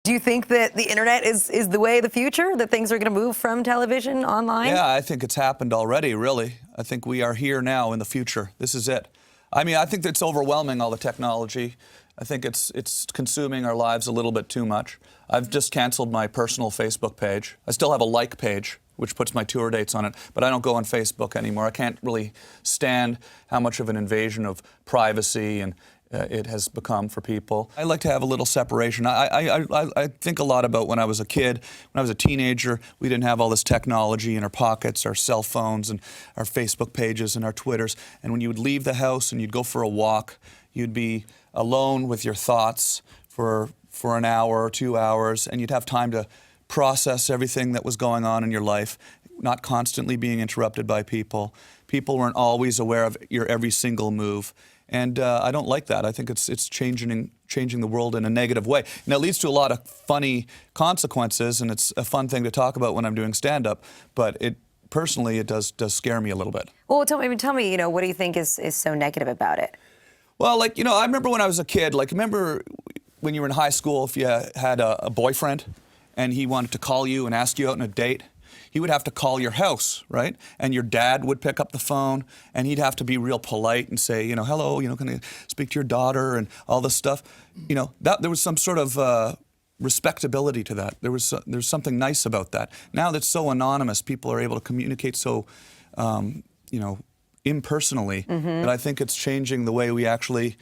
Do you think that the internet is the way of the future, that things are going to move from television online? Yeah, I think it's happened already, really. I think we are here now in the future. This is it. I mean, I think it's overwhelming, all the technology. I think it's consuming our lives a little bit too much. I've just canceled my personal Facebook page. I still have a like page, which puts my tour dates on it, but I don't go on Facebook anymore. I can't really stand how much of an invasion of privacy and it has become for people. I like to have a little separation. I think a lot about when I was a kid, when I was a teenager, we didn't have all this technology in our pockets, our cell phones and our Facebook pages and our Twitters. And when you would leave the house and you'd go for a walk, you'd be alone with your thoughts for an hour or 2 hours, and you'd have time to process everything that was going on in your life, not constantly being interrupted by people. People weren't always aware of your every single move. And I don't like that. I think it's changing the world in a negative way. And it leads to a lot of funny consequences, and it's a fun thing to talk about when I'm doing stand-up. But personally, it does scare me a little bit. Well, tell me, what do you think is so negative about it? Well, I remember when I was a kid, remember when you were in high school, if you had a boyfriend and he wanted to call you and ask you out on a date, he would have to call your house, right? And your dad would pick up the phone, and he'd have to be real polite and say, hello, can I speak to your daughter and all this stuff. There was some sort of respectability to that. There's something nice about that. Now that's so anonymous, people are able to communicate so, impersonally, that I think it's changing the way we actually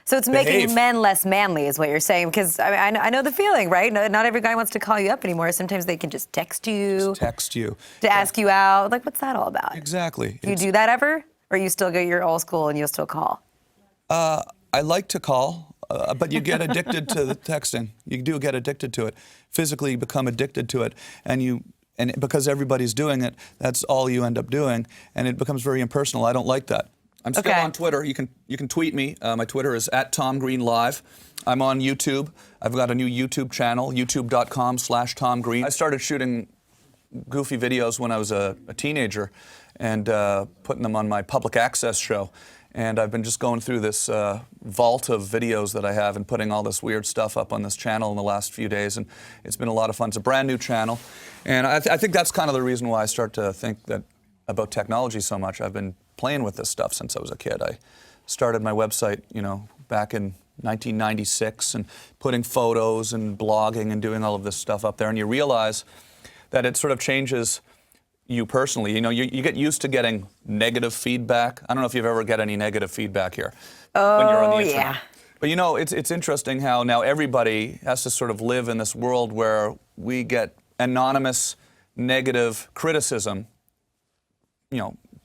So it's making men less manly is what you're saying, because I know the feeling, right? Not every guy wants to call you up anymore. Sometimes they can just text you. To ask you out. Like, what's that all about? Exactly. Do you do that ever? Or you still go your old school and you'll still call? I like to call, but you get addicted to the texting. You do get addicted to it. Physically become addicted to it. And because everybody's doing it, that's all you end up doing. And it becomes very impersonal. I don't like that. I'm still on Twitter. You can tweet me. My Twitter is @TomGreenLive. I'm on YouTube. I've got a new YouTube channel, youtube.com/TomGreen. I started shooting goofy videos when I was a teenager and putting them on my public access show. And I've been just going through this vault of videos that I have and putting all this weird stuff up on this channel in the last few days. And it's been a lot of fun. It's a brand new channel. And I think that's kind of the reason why I start to think about technology so much. I've been playing with this stuff since I was a kid. I started my website, back in 1996 and putting photos and blogging and doing all of this stuff up there. And you realize that it sort of changes you personally. You get used to getting negative feedback. I don't know if you've ever get any negative feedback here when you're on the internet. But it's interesting how now everybody has to sort of live in this world where we get anonymous negative criticism,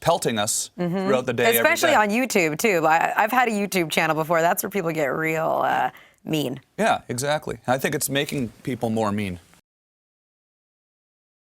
pelting us throughout the day. Especially on YouTube, too. I've had a YouTube channel before. That's where people get real mean. Yeah, exactly. I think it's making people more mean.